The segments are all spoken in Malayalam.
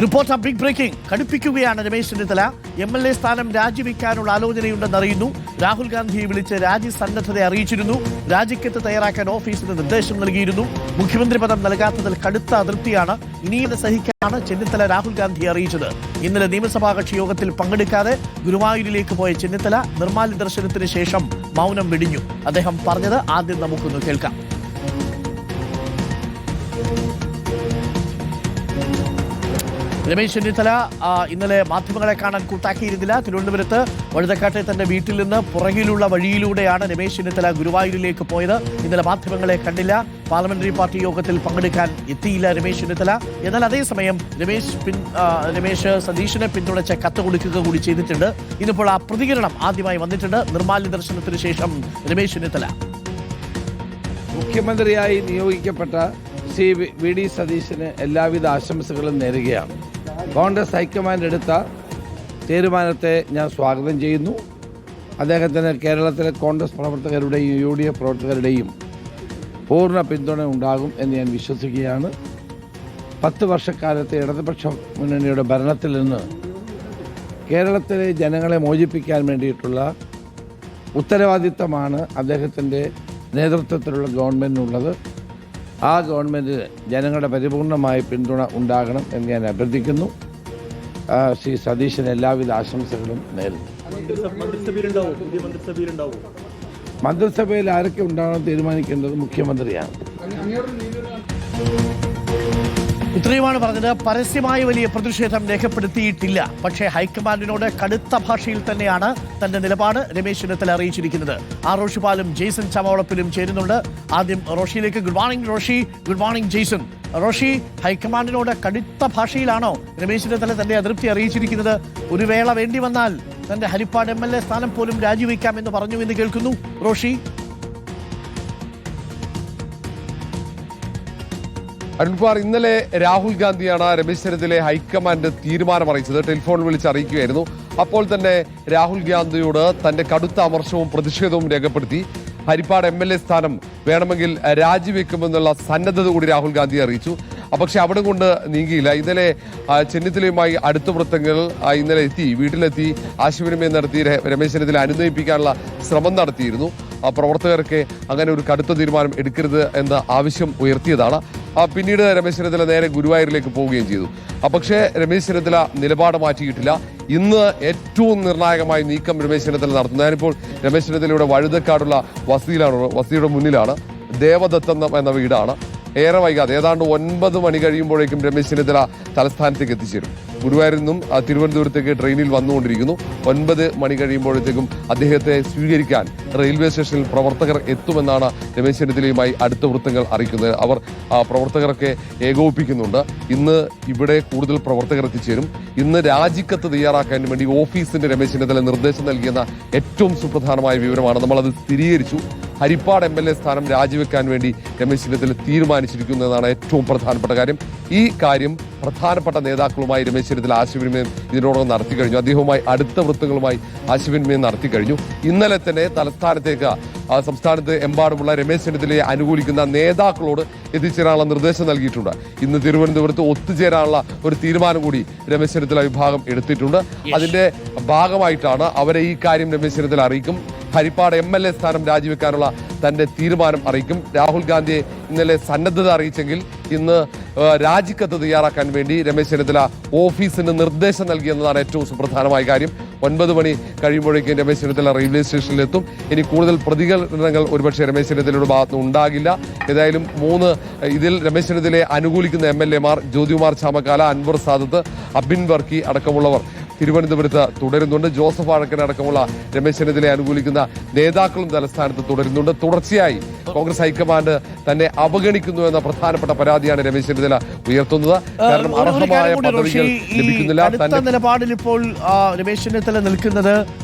റിപ്പോർട്ടർ ബിഗ് ബ്രേക്കിംഗ് കടുപ്പിക്കുകയാണ് രമേശ് ചെന്നിത്തല. MLA സ്ഥാനം രാജിവെക്കാനുള്ള ആലോചനയുണ്ടെന്നറിയുന്നു. രാഹുൽ ഗാന്ധിയെ വിളിച്ച് രാജി സന്നദ്ധത അറിയിച്ചിരുന്നു. രാജിക്കത്ത് തയ്യാറാക്കാൻ ഓഫീസിന് നിർദ്ദേശം നൽകിയിരുന്നു. മുഖ്യമന്ത്രി പദം നൽകാത്തതിൽ കടുത്ത അതൃപ്തിയാണ്. ഇനിയും സഹിക്കാനാണ് ചെന്നിത്തല രാഹുൽ ഗാന്ധിയെ അറിയിച്ചത്. ഇന്നലെ നിയമസഭാ കക്ഷി യോഗത്തിൽ പങ്കെടുക്കാതെ ഗുരുവായൂരിലേക്ക് പോയ ചെന്നിത്തല നിർമ്മാല്യ ദർശനത്തിന് ശേഷം മൗനം വെടിഞ്ഞു. അദ്ദേഹം പറഞ്ഞത് ആദ്യം നമുക്കൊന്ന് കേൾക്കാം. രമേശ് ചെന്നിത്തല ഇന്നലെ മാധ്യമങ്ങളെ കാണാൻ കൂട്ടാക്കിയിരുന്നില്ല. തിരുവനന്തപുരത്ത് വഴുതക്കാട്ടെ തന്റെ വീട്ടിൽ നിന്ന് പുറകിലുള്ള വഴിയിലൂടെയാണ് രമേശ് ചെന്നിത്തല ഗുരുവായൂരിലേക്ക് പോയത്. ഇന്നലെ മാധ്യമങ്ങളെ കണ്ടില്ല. പാർലമെന്ററി പാർട്ടി യോഗത്തിൽ പങ്കെടുക്കാൻ എത്തിയില്ല രമേശ് ചെന്നിത്തല. എന്നാൽ അതേസമയം രമേശ് സതീശനെ പിന്തുണച്ച കത്ത് കൊടുക്കുക കൂടി ചെയ്തിട്ടുണ്ട്. ഇന്നിപ്പോൾ ആ പ്രതികരണം ആദ്യമായി വന്നിട്ടുണ്ട്. നിർമ്മാല്യ ദർശനത്തിന് ശേഷം രമേശ് ചെന്നിത്തല മുഖ്യമന്ത്രിയായി നിയോഗിക്കപ്പെട്ട ശ്രീ VD സതീശന് എല്ലാവിധ ആശംസകളും നേരുകയാണ്. കോൺഗ്രസ് ഹൈക്കമാൻഡ് എടുത്ത തീരുമാനത്തെ ഞാൻ സ്വാഗതം ചെയ്യുന്നു. അദ്ദേഹത്തിന് കേരളത്തിലെ കോൺഗ്രസ് പ്രവർത്തകരുടെയും UDF പ്രവർത്തകരുടെയും പൂർണ്ണ പിന്തുണ ഉണ്ടാകും എന്ന് ഞാൻ വിശ്വസിക്കുകയാണ്. 10 വർഷക്കാലത്തെ ഇടതുപക്ഷ മുന്നണിയുടെ ഭരണത്തിൽ നിന്ന് കേരളത്തിലെ ജനങ്ങളെ മോചിപ്പിക്കാൻ വേണ്ടിയിട്ടുള്ള ഉത്തരവാദിത്തമാണ് അദ്ദേഹത്തിൻ്റെ നേതൃത്വത്തിലുള്ള ഗവൺമെൻറ്റിനുള്ളത്. ആ ഗവൺമെൻറ്റിന് ജനങ്ങളുടെ പരിപൂർണമായ പിന്തുണ ഉണ്ടാകണം എന്ന് ഞാൻ അഭ്യർത്ഥിക്കുന്നു. ശ്രീ സതീശന് എല്ലാവിധ ആശംസകളും നേരുന്നു. മന്ത്രിസഭയിൽ ആരൊക്കെ ഉണ്ടാകണം തീരുമാനിക്കേണ്ടത് മുഖ്യമന്ത്രിയാണ്. ഇത്രയുമാണ് പറഞ്ഞത്. പരസ്യമായി വലിയ പ്രതിഷേധം രേഖപ്പെടുത്തിയിട്ടില്ല. പക്ഷേ ഹൈക്കമാൻഡിനോട് കടുത്ത ഭാഷയിൽ തന്നെയാണ് തന്റെ നിലപാട് രമേശ് ചെന്നിത്തല അറിയിച്ചിരിക്കുന്നത്. റോഷിപാലും ജെയ്സൺ ചാമവളപ്പിലും ചേരുന്നുണ്ട്. ആദ്യം റോഷിയിലേക്ക്. Good morning Roshi. Good morning Jaison. Roshi, ഹൈക്കമാൻഡിനോട് കടുത്ത ഭാഷയിലാണോ രമേശ് ചെന്നിത്തല തന്റെ അതൃപ്തി അറിയിച്ചിരിക്കുന്നത്? ഒരു വേള വേണ്ടി വന്നാൽ തന്റെ ഹരിപ്പാട് MLA സ്ഥാനം പോലും രാജിവെക്കാമെന്ന് പറഞ്ഞു എന്ന് കേൾക്കുന്നു. റോഷി. അരുൺകുമാർ, ഇന്നലെ രാഹുൽ ഗാന്ധിയാണ് രമേശ് ചെന്നിത്തലയെ ഹൈക്കമാൻഡ് തീരുമാനം അറിയിച്ചത്. ടെലിഫോൺ വിളിച്ച് അറിയിക്കുകയായിരുന്നു. അപ്പോൾ തന്നെ രാഹുൽ ഗാന്ധിയോട് തന്റെ കടുത്ത അമർഷവും പ്രതിഷേധവും രേഖപ്പെടുത്തി. ഹരിപ്പാട് MLA സ്ഥാനം വേണമെങ്കിൽ രാജിവെക്കുമെന്നുള്ള സന്നദ്ധത കൂടി രാഹുൽ ഗാന്ധി അറിയിച്ചു. പക്ഷെ അവിടെ കൊണ്ട് നീങ്ങിയില്ല. ഇന്നലെ ചെന്നിത്തലയുമായി അടുത്ത വൃത്തങ്ങൾ ഇന്നലെ വീട്ടിലെത്തി ആശയവിനിമയം നടത്തി രമേശ് ചെന്നിത്തല അനുനയിപ്പിക്കാനുള്ള ശ്രമം നടത്തിയിരുന്നു. പ്രവർത്തകർക്ക് അങ്ങനെ ഒരു കടുത്ത തീരുമാനം എടുക്കരുത് എന്ന ആവശ്യം ഉയർത്തിയതാണ്. പിന്നീട് രമേശ് ചെന്നിത്തല നേരെ ഗുരുവായൂരിലേക്ക് പോവുകയും ചെയ്തു. പക്ഷേ രമേശ് ചെന്നിത്തല നിലപാട് മാറ്റിയിട്ടില്ല. ഇന്ന് ഏറ്റവും നിർണായകമായ നീക്കം രമേശ് ചെന്നിത്തല നടത്തുന്നു. ഞാനിപ്പോൾ രമേശ് ചെന്നിത്തലയുടെ വഴുതക്കാടുള്ള വസതിയുടെ മുന്നിലാണ്. ദേവദത്തം എന്ന വീടാണ്. ഏറെ വൈകാതെ ഏതാണ്ട് 9 മണി കഴിയുമ്പോഴേക്കും രമേശ് ചെന്നിത്തല തലസ്ഥാനത്തേക്ക് എത്തിച്ചേരും. ഗുരുവായൂരിൽ നിന്നും തിരുവനന്തപുരത്തേക്ക് ട്രെയിനിൽ വന്നുകൊണ്ടിരിക്കുന്നു. 9 മണി കഴിയുമ്പോഴത്തേക്കും അദ്ദേഹത്തെ സ്വീകരിക്കാൻ റെയിൽവേ സ്റ്റേഷനിൽ പ്രവർത്തകർ എത്തുമെന്നാണ് രമേശ് ചെന്നിത്തലയുമായി അടുത്ത വൃത്തങ്ങൾ അറിയിക്കുന്നത്. അവർ പ്രവർത്തകരൊക്കെ ഏകോപിപ്പിക്കുന്നുണ്ട്. ഇന്ന് ഇവിടെ കൂടുതൽ പ്രവർത്തകർ എത്തിച്ചേരും. ഇന്ന് രാജിക്കത്ത് തയ്യാറാക്കാൻ വേണ്ടി ഓഫീസിന്റെ രമേശ് ചെന്നിത്തല നിർദ്ദേശം നൽകിയെന്ന ഏറ്റവും സുപ്രധാനമായ വിവരമാണ്. നമ്മളത് സ്ഥിരീകരിച്ചു. ഹരിപ്പാട് MLA സ്ഥാനം രാജിവെക്കാൻ വേണ്ടി രമേശ് ചെന്നിത്തല തീരുമാനിച്ചിരിക്കുന്നു എന്നതാണ് ഏറ്റവും പ്രധാനപ്പെട്ട കാര്യം. ഈ കാര്യം പ്രധാനപ്പെട്ട നേതാക്കളുമായി രമേശ് ചെന്നിത്തല ആശയവിനിമയം ഇതിനോടകം നടത്തി കഴിഞ്ഞു. അദ്ദേഹവുമായി അടുത്ത വൃത്തങ്ങളുമായി ആശയവിനിമയം നടത്തി കഴിഞ്ഞു. ഇന്നലെ തന്നെ തലസ്ഥാനത്തേക്ക് സംസ്ഥാനത്ത് എമ്പാടുമുള്ള രമേശ് ചെന്നിത്തലയെ അനുകൂലിക്കുന്ന നേതാക്കളോട് എത്തിച്ചേരാനുള്ള നിർദ്ദേശം നൽകിയിട്ടുണ്ട്. ഇന്ന് തിരുവനന്തപുരത്ത് ഒത്തുചേരാനുള്ള ഒരു തീരുമാനം കൂടി രമേശ് ചെന്നിത്തല വിഭാഗം എടുത്തിട്ടുണ്ട്. അതിന്റെ ഭാഗമായിട്ടാണ് അവരെ ഈ കാര്യം രമേശ് ചെന്നിത്തല അറിയിക്കും. ഹരിപ്പാട് MLA സ്ഥാനം രാജിവെക്കാനുള്ള തന്റെ തീരുമാനം അറിയിക്കും. രാഹുൽ ഗാന്ധിയെ ഇന്നലെ സന്നദ്ധത അറിയിച്ചെങ്കിൽ ഇന്ന് രാജിക്കത്ത് തയ്യാറാക്കാൻ വേണ്ടി രമേശ് ചെന്നിത്തല ഓഫീസിന് നിർദ്ദേശം നൽകിയെന്നതാണ് ഏറ്റവും സുപ്രധാനമായ കാര്യം. 9 മണി കഴിയുമ്പോഴേക്കും രമേശ് ചെന്നിത്തല റെയിൽവേ സ്റ്റേഷനിലെത്തും. ഇനി കൂടുതൽ പ്രതികരണങ്ങൾ ഒരുപക്ഷെ രമേശ് ചെന്നിത്തലയുടെ ഭാഗത്തുനിന്ന് ഉണ്ടാകില്ല. ഏതായാലും ഇതിൽ രമേശ് ചെന്നിത്തലയെ അനുകൂലിക്കുന്ന MLA മാർ ജ്യോതികുമാർ ചാമക്കാല, അൻവർ സാദത്ത്, അബിൻ വർക്കി അടക്കമുള്ളവർ തിരുവനന്തപുരത്ത് തുടരുന്നുണ്ട്. ജോസഫ് വാഴക്കൻ അടക്കമുള്ള രമേശ് ചെന്നിത്തലയെ അനുകൂലിക്കുന്ന നേതാക്കളും തലസ്ഥാനത്ത് തുടരുന്നുണ്ട്. തുടർച്ചയായി കോൺഗ്രസ് ഹൈക്കമാൻഡ് തന്നെ അവഗണിക്കുന്നു എന്ന പ്രധാനപ്പെട്ട പരാതിയാണ് രമേശ് ചെന്നിത്തല ഉയർത്തുന്നത്. കാരണം അർഹമായ പദവികൾ ലഭിക്കുന്നില്ല. നിലപാടിൽ ഇപ്പോൾ രമേശ് ചെന്നിത്തല നിൽക്കുന്നത്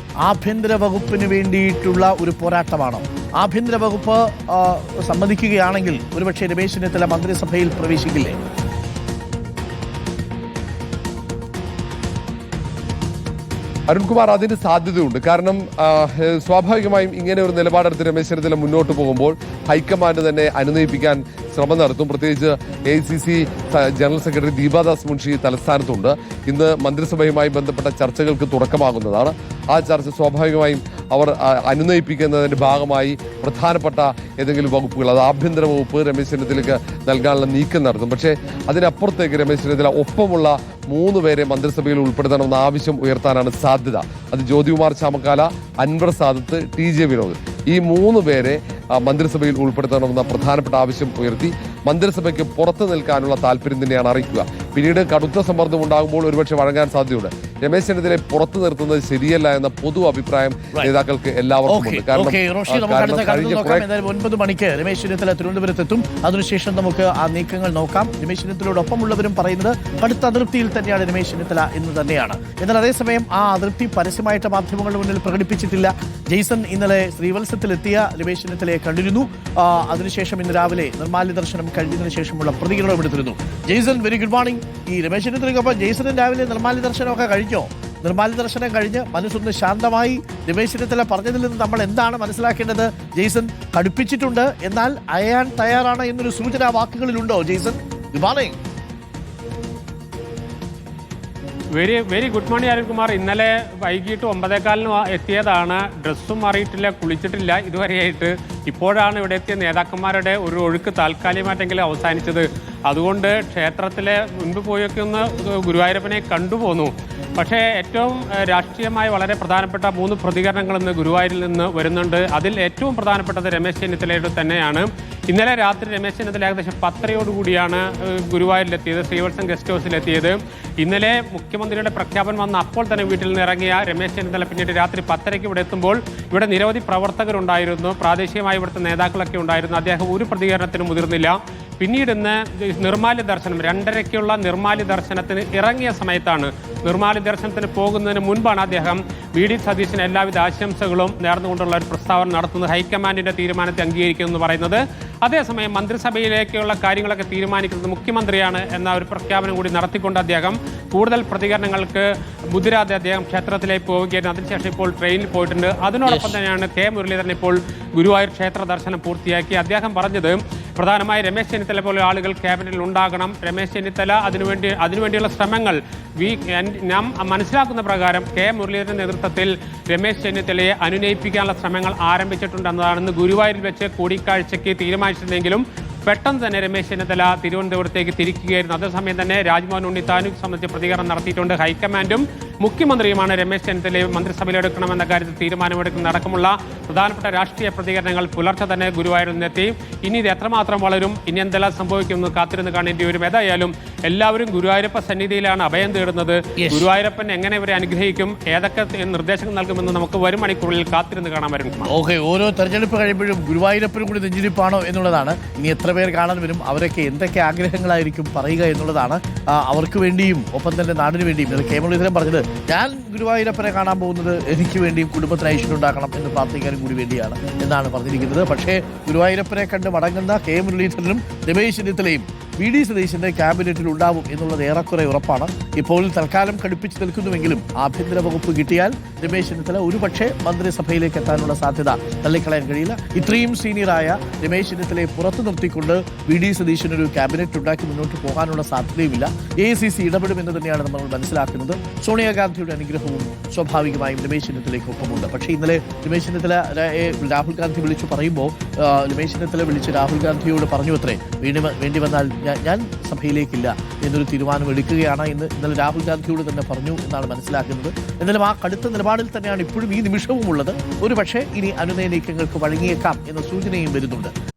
ആഭ്യന്തര വകുപ്പിന് വേണ്ടിയിട്ടുള്ള ഒരു പോരാട്ടമാണോ? ആഭ്യന്തര വകുപ്പ് സമ്മതിക്കുകയാണെങ്കിൽ ഒരുപക്ഷെ രമേശ് ചെന്നിത്തല മന്ത്രിസഭയിൽ പ്രവേശിക്കില്ലേ? അരുൺകുമാർ, അതിന് സാധ്യതയുണ്ട്. കാരണം സ്വാഭാവികമായും ഇങ്ങനെ ഒരു നിലപാടെടുത്ത് രമേശ് ചെന്നിത്തല മുന്നോട്ട് പോകുമ്പോൾ ഹൈക്കമാൻഡ് തന്നെ അനുനയിപ്പിക്കാൻ ശ്രമം നടത്തും. പ്രത്യേകിച്ച് AICC general secretary Deepa Das Munshi തലസ്ഥാനത്തുണ്ട്. ഇന്ന് മന്ത്രിസഭയുമായി ബന്ധപ്പെട്ട ചർച്ചകൾക്ക് തുടക്കമാകുന്നതാണ്. ആ ചർച്ച സ്വാഭാവികമായും അവർ അനുനയിപ്പിക്കുന്നതിന്റെ ഭാഗമായി പ്രധാനപ്പെട്ട ഏതെങ്കിലും വകുപ്പുകൾ, അത് ആഭ്യന്തര വകുപ്പ് രമേശ് ചെന്നിത്തലയ്ക്ക് നൽകാനുള്ള നീക്കം നടത്തും. പക്ഷേ അതിനപ്പുറത്തേക്ക് രമേശ് ചെന്നിത്തല ഒപ്പമുള്ള 3 പേരെ മന്ത്രിസഭയിൽ ഉൾപ്പെടുത്തണമെന്ന ആവശ്യം ഉയർത്താനാണ് സാധ്യത. അത് ജ്യോതികുമാർ ചാമക്കാല, അൻവർ സാദത്ത്, TJ വിനോദ്, ഈ 3 പേരെ മന്ത്രിസഭയിൽ ഉൾപ്പെടുത്തണമെന്ന പ്രധാനപ്പെട്ട ആവശ്യം ഉയർത്തി മന്ത്രിസഭയ്ക്ക് പുറത്തു നിൽക്കാനുള്ള താല്പര്യം തന്നെയാണ് അറിയിക്കുക. പിന്നീട് കടുത്ത സമ്മർദ്ദം ഉണ്ടാകുമ്പോൾ ഒരുപക്ഷെ വഴങ്ങാൻ സാധ്യതയുണ്ട്. രമേശ് ചെന്നിത്തലയെ പുറത്തു നിർത്തുന്നത് ശരിയല്ല എന്ന പൊതു അഭിപ്രായം നേതാക്കൾക്ക് എല്ലാവർക്കും ഉണ്ട്. കാരണം 9 മണിക്ക് രമേശ് ചെന്നിത്തല തിരുവനന്തപുരത്തെത്തും. അതിനുശേഷം നമുക്ക് ആ നീക്കങ്ങൾ നോക്കാം. രമേശ് ചെന്നിത്തലയോടൊപ്പമുള്ളവരും പറയുന്നത് കടുത്ത അതൃപ്തിയിൽ തന്നെയാണ് രമേശ് ചെന്നിത്തല എന്ന് തന്നെയാണ്. എന്നാൽ അതേസമയം ആ അതൃപ്തി പരസ്യമായിട്ട് മാധ്യമങ്ങളുടെ മുന്നിൽ പ്രകടിപ്പിച്ചിട്ടില്ല. ജെയ്സൺ ഇന്നലെ ശ്രീവത്സത്തിലെത്തിയ രമേശ് ചെന്നിത്തലയെ കണ്ടിരുന്നു. അതിനുശേഷം ഇന്ന് രാവിലെ നിർമ്മാല്യ ദർശനം കഴിഞ്ഞതിന് ശേഷമുള്ള പ്രതികരണം എടുത്തിരുന്നു. Jason, very good morning. ഈ രമേശ് ചെന്നിത്തലയ്ക്കൊപ്പം ജെയ്സനും രാവിലെ നിർമ്മാല്യ ദർശനമൊക്കെ കഴിഞ്ഞോ? നിർമ്മാല്യ ദർശനം കഴിഞ്ഞ് മനസ്സൊന്ന് ശാന്തമായി രമേശ് ചെന്നിത്തല പറഞ്ഞതിൽ നിന്ന് നമ്മൾ എന്താണ് മനസ്സിലാക്കേണ്ടത്? ജെയ്സൺ കടുപ്പിച്ചിട്ടുണ്ട്, എന്നാൽ അയയാൻ തയ്യാറാണ് എന്നൊരു സൂചന വാക്കുകളിലുണ്ടോ? Jaison, good morning. Very good morning Arunkumar. ഇന്നലെ വൈകിട്ട് 9:15 എത്തിയതാണ്. ഡ്രസ്സും മാറിയിട്ടില്ല, കുളിച്ചിട്ടില്ല ഇതുവരെയായിട്ട്. ഇപ്പോഴാണ് ഇവിടെ എത്തിയ നേതാക്കന്മാരുടെ ഒരു ഒഴുക്ക് താൽക്കാലികമായിട്ടെങ്കിലും അവസാനിച്ചത്. അതുകൊണ്ട് ക്ഷേത്രത്തിലെ മുൻപ് പോയൊക്കെ ഒന്ന് ഗുരുവായൂരപ്പനെ കണ്ടുപോന്നു. പക്ഷേ ഏറ്റവും രാഷ്ട്രീയമായി വളരെ പ്രധാനപ്പെട്ട 3 പ്രതികരണങ്ങൾ ഇന്ന് ഗുരുവായൂരിൽ നിന്ന് വരുന്നുണ്ട്. അതിൽ ഏറ്റവും പ്രധാനപ്പെട്ടത് രമേശ് ചെന്നിത്തലയുടെ തന്നെയാണ്. ഇന്നലെ രാത്രി രമേശ് ചെന്നിത്തല ഏകദേശം 10:30 ഗുരുവായൂരിലെത്തിയത്, ശ്രീവത്സം ഗസ്റ്റ് ഹൗസിലെത്തിയത്. ഇന്നലെ മുഖ്യമന്ത്രിയുടെ പ്രഖ്യാപനം വന്ന അപ്പോൾ തന്നെ വീട്ടിൽ നിന്ന് ഇറങ്ങിയ രമേശ് ചെന്നിത്തല പിന്നീട് രാത്രി 10:30 ഇവിടെ എത്തുമ്പോൾ ഇവിടെ നിരവധി പ്രവർത്തകരുണ്ടായിരുന്നു, പ്രാദേശികമായി ഇവിടുത്തെ നേതാക്കളൊക്കെ ഉണ്ടായിരുന്നു. അദ്ദേഹം ഒരു പ്രതികരണത്തിനും മുതിർന്നില്ല. പിന്നീട് ഇന്ന് നിർമ്മാല്യ ദർശനം 2:30 നിർമ്മാല്യ ദർശനത്തിന് ഇറങ്ങിയ സമയത്താണ്, നിർമ്മാല്യ ദർശനത്തിന് പോകുന്നതിന് മുൻപാണ് അദ്ദേഹം VD സതീശന് എല്ലാവിധ ആശംസകളും നേർന്നുകൊണ്ടുള്ള ഒരു പ്രസ്താവന നടത്തുന്നത്. ഹൈക്കമാൻഡിന്റെ തീരുമാനത്തെ അംഗീകരിക്കുമെന്ന് പറയുന്നത്. അതേസമയം മന്ത്രിസഭയിലേക്കുള്ള കാര്യങ്ങളൊക്കെ തീരുമാനിക്കുന്നത് മുഖ്യമന്ത്രിയാണ് എന്ന ഒരു പ്രഖ്യാപനം കൂടി നടത്തിക്കൊണ്ട് അദ്ദേഹം കൂടുതൽ പ്രതികരണങ്ങൾക്ക് മുതിരാതെ അദ്ദേഹം ക്ഷേത്രത്തിലേക്ക് പോവുകയായിരുന്നു. അതിനുശേഷം ഇപ്പോൾ ട്രെയിനിൽ പോയിട്ടുണ്ട്. അതിനോടൊപ്പം തന്നെയാണ് K മുരളീധരൻ ഇപ്പോൾ ഗുരുവായൂർ ക്ഷേത്ര ദർശനം പൂർത്തിയാക്കി. അദ്ദേഹം പറഞ്ഞത് പ്രധാനമായി രമേശ് ചെന്നിത്തല പോലെ ആളുകൾ ക്യാബിനറ്റിൽ ഉണ്ടാകണം. രമേശ് ചെന്നിത്തല അതിനുവേണ്ടിയുള്ള ശ്രമങ്ങൾ നാം മനസ്സിലാക്കുന്ന പ്രകാരം K മുരളീധരന്റെ നേതൃത്വത്തിൽ രമേശ് ചെന്നിത്തലയെ അനുനയിപ്പിക്കാനുള്ള ശ്രമങ്ങൾ ആരംഭിച്ചിട്ടുണ്ടെന്നതാണെന്ന് ഗുരുവായൂരിൽ വെച്ച് കൂടിക്കാഴ്ചയ്ക്ക് തീരുമാനിച്ചിരുന്നെങ്കിലും പെട്ടെന്ന് തന്നെ രമേശ് ചെന്നിത്തല തിരുവനന്തപുരത്തേക്ക് തിരിക്കുകയായിരുന്നു. അതേസമയം തന്നെ രാജ്മോഹൻ ഉണ്ണിത്താനും സംബന്ധിച്ച് പ്രതികരണം നടത്തിയിട്ടുണ്ട്. ഹൈക്കമാൻഡും മുഖ്യമന്ത്രിയുമാണ് രമേശ് ചെന്നിത്തലയെ മന്ത്രിസഭയിലെടുക്കണമെന്ന കാര്യത്തിൽ തീരുമാനമെടുക്കുന്ന അടക്കമുള്ള പ്രധാനപ്പെട്ട രാഷ്ട്രീയ പ്രതികരണങ്ങൾ പുലർച്ചെ തന്നെ ഗുരുവായൂരിൽ നിന്നെത്തി. ഇനി ഇത് എത്രമാത്രം വളരും, ഇനി എന്തെല്ലാം സംഭവിക്കുമെന്ന് കാത്തിരുന്ന് കാണേണ്ടി വരും. ഏതായാലും എല്ലാവരും ഗുരുവായൂരപ്പ സന്നിധിയിലാണ് അഭയം തേടുന്നത്. ഗുരുവായൂരപ്പൻ എങ്ങനെ ഇവരെ അനുഗ്രഹിക്കും, ഏതൊക്കെ നിർദ്ദേശങ്ങൾ നൽകുമെന്ന് നമുക്ക് വരും മണിക്കൂറിൽ കാത്തിരുന്ന് കാണാൻ വരും. ഓക്കെ, ഓരോ തെരഞ്ഞെടുപ്പ് കഴിയുമ്പോഴും ഗുരുവായൂരപ്പനും കൂടി നെഞ്ചിരിപ്പാണോ എന്നുള്ളതാണ്. ഇനി എത്ര പേർ കാണാൻ വരും, അവരൊക്കെ എന്തൊക്കെ ആഗ്രഹങ്ങളായിരിക്കും പറയുക എന്നുള്ളതാണ്. അവർക്ക് വേണ്ടിയും ഒപ്പം തന്നെ നാടിന് വേണ്ടിയും. K മുരളീധരൻ പറഞ്ഞത്, ഞാൻ ഗുരുവായൂരപ്പനെ കാണാൻ പോകുന്നത് എനിക്ക് വേണ്ടിയും കുടുംബത്തിന് ഐശ്വര്യം ഉണ്ടാക്കണം എന്ന് പ്രാർത്ഥിക്കാനും കൂടി വേണ്ടിയാണ് എന്നാണ് പറഞ്ഞിരിക്കുന്നത്. പക്ഷേ ഗുരുവായൂരപ്പനെ കണ്ട് മടങ്ങുന്ന K മുരളീധരനും രമേശ് ചെന്നിത്തലയും VD സതീശന്റെ ക്യാബിനറ്റിൽ ഉണ്ടാവും എന്നുള്ളത് ഏറെക്കുറെ ഉറപ്പാണ്. ഇപ്പോൾ തൽക്കാലം കടുപ്പിച്ച് നിൽക്കുന്നുവെങ്കിലും ആഭ്യന്തര വകുപ്പ് കിട്ടിയാൽ രമേശ് ചെന്നിത്തല ഒരുപക്ഷെ മന്ത്രിസഭയിലേക്ക് എത്താനുള്ള സാധ്യത തള്ളിക്കളയാൻ കഴിയില്ല. ഇത്രയും സീനിയറായ രമേശ് ചെന്നിത്തലയെ പുറത്തു നിർത്തിക്കൊണ്ട് VD സതീശനൊരു ക്യാബിനറ്റ് ഉണ്ടാക്കി മുന്നോട്ട് പോകാനുള്ള സാധ്യതയുമില്ല. AICC ഇടപെടുമെന്ന് തന്നെയാണ് നമ്മൾ മനസ്സിലാക്കുന്നത്. സോണിയാഗാന്ധിയുടെ അനുഗ്രഹവും സ്വാഭാവികമായും രമേശ് ചെന്നിത്തലയ്ക്കൊപ്പമുണ്ട്. പക്ഷേ ഇന്നലെ രമേശ് ചെന്നിത്തല രാഹുൽ ഗാന്ധി വിളിച്ചു പറയുമ്പോൾ രമേശ് ചെന്നിത്തല വിളിച്ച് രാഹുൽ ഗാന്ധിയോട് പറഞ്ഞു അത്രേ, വേണ്ടി വന്നാൽ ഞാൻ സഭയിലേക്കില്ല എന്നൊരു തീരുമാനം എടുക്കുകയാണ് ഇന്നലെ രാഹുൽ ഗാന്ധിയോട് തന്നെ പറഞ്ഞു എന്നാണ് മനസ്സിലാക്കുന്നത്. എന്നാലും ആ കടുത്ത നിലപാടിൽ തന്നെയാണ് ഇപ്പോഴും ഈ നിമിഷവും ഉള്ളത്. ഒരു പക്ഷേ ഇനി അനുനയ നീക്കങ്ങൾക്ക് വഴങ്ങിയേക്കാം എന്ന സൂചനയും വരുന്നുണ്ട്.